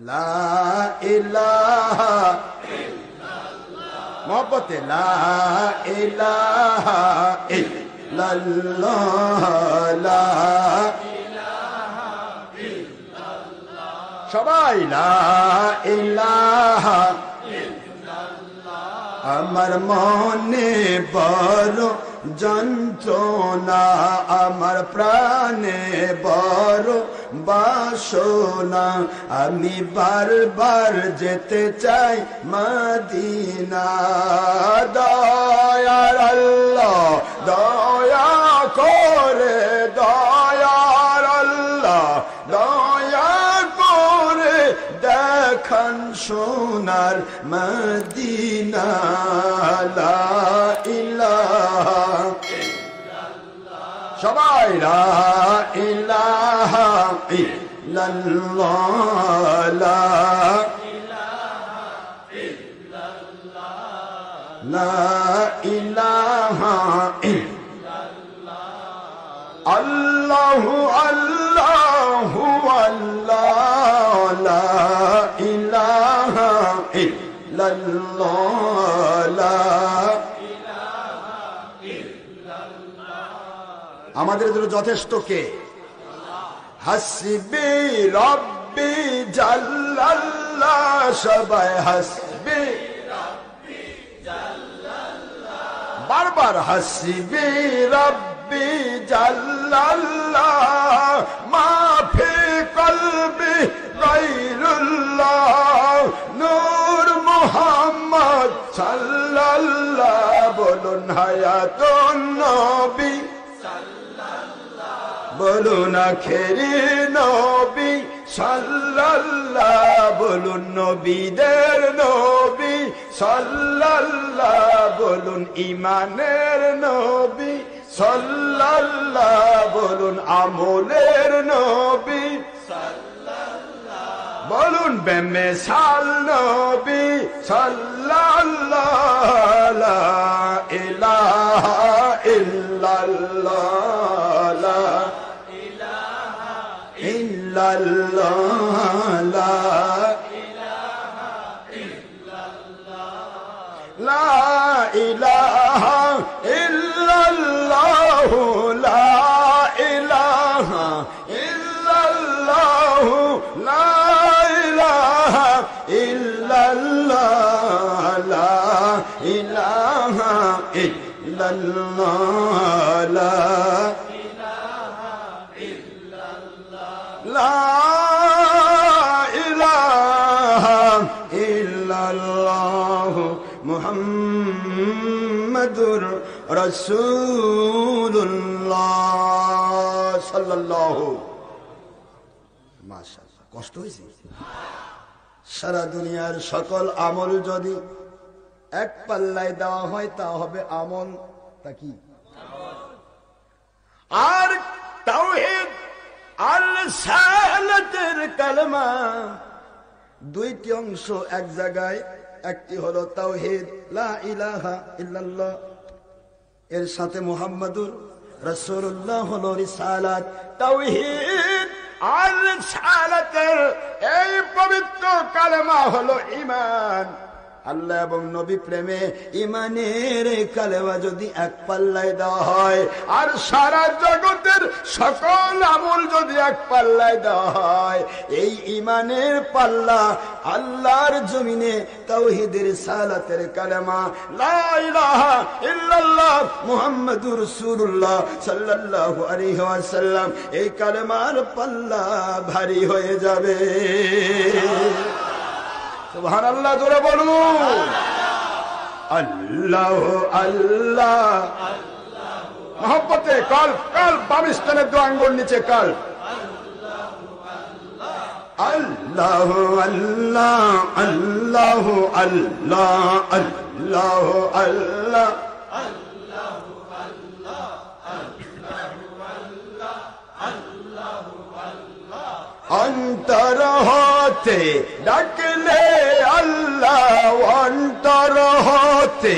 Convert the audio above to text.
লা ইলাহা মোহব্বতে লা ইলাহা ইল্লাল্লাহ লা ইলাহা ইল্লাল্লাহ সবাই লা ইলাহা ইল্লাল্লাহ আমার মনে বড় যন্ত্রণা আমার প্রাণে বড় বাসনা আমি বারবার যেতে চাই মদিনা দয়ার আল্লাহ দয়া করে দয়ার আল্লাহ দয়া করে দেখান সোনার মদিনা লা ইলাহা সবাই লা ইলাহা ইল্লাল্লাহ লা ইলাহা ইল্লাল্লাহ লা ইলাহা ইল্লাল্লাহ আল্লাহু আল্লাহু আল্লাহ লা ইলাহা ইল্লাল্লাহ লা আমাদের জন্য যথেষ্ট কে হাসবি রব্বি জাল্লাল্লাহ সবাই হাসবি রব্বি জাল্লাল্লাহ বারবার হাসবি রব্বি জাল্লাল্লাহ মা ফি কলবি গায়রুল্লাহ নূর মুহাম্মদ সাল্লাল্লাহ বলুন হায়াতুন নবী বলুন আখেরি নবী সাল্লাল্লাহ বলুন নবীদের নবী সাল্লাল্লাহ বলুন ইমানের নবী সাল্লাল্লাহ বলুন আমলের নবী সাল্লাল্লাহ বলুন বেমিসাল নবী সাল্লাল্লাহ লা ইলাহা ইল্লাল্লাহ লা ইলাহা ইল্লাল্লাহ লা ইলাহা ইল্লাল্লাহ লা ইলাহা ইল্লাল্লাহ লা ইলাহা ইল্লাল্লাহ লা ইলাহা ইল্লাল্লাহ লা ইলাহা ইল্লাল্লাহ লা ইলাহা ইল্লাল্লাহ লা ইলাহা ইল্লাল্লাহ মুহাম্মাদুর রাসূলুল্লাহ সাল্লাল্লাহু মাশাআল্লাহ কষ্ট হয়েছে সারা দুনিয়ার সকল আমল যদি এক পাল্লায় দেওয়া হয় তা হবে আমল তা কি আর তাওহীদ আর রিসালাতের কালেমা দুইটি অংশ এক জায়গায় একটি হলো তাওহীদ লা ইলাহা ইল্লাল্লাহ এর সাথে মুহাম্মাদুর রাসূলুল্লাহ হলো রিসালাত তাওহীদ আর রিসালাতের এই পবিত্র কালেমা হলো ঈমান আল্লাহ এবং নবী প্রেমে ইমানের কালেমা যদি এক পাল্লায় দেওয়া হয় আর সারা জগতের সকল আমল যদি এক পাল্লায় দেওয়া হয় এই ইমানের পাল্লা আল্লাহর জমিনে তাওহীদের সালাতের কালেমা লা ইলাহা ইল্লাল্লাহ মুহাম্মাদুর রাসূলুল্লাহ সাল্লাল্লাহু আলাইহি ওয়াসাল্লাম এই কালেমার পাল্লা ভারী হয়ে যাবে সুবহানাল্লাহ জোরে বলুন আল্লাহ আল্লাহ মহব্বতে কাল বাম স্থানে দু আঙ্গুল নিচে কাল আল্লাহ আল্লাহ আল্লাহ আল্লাহ আল্লাহ আল্লাহ অন্তর হতে ডাকলে আল্লাহ অন্তর হতে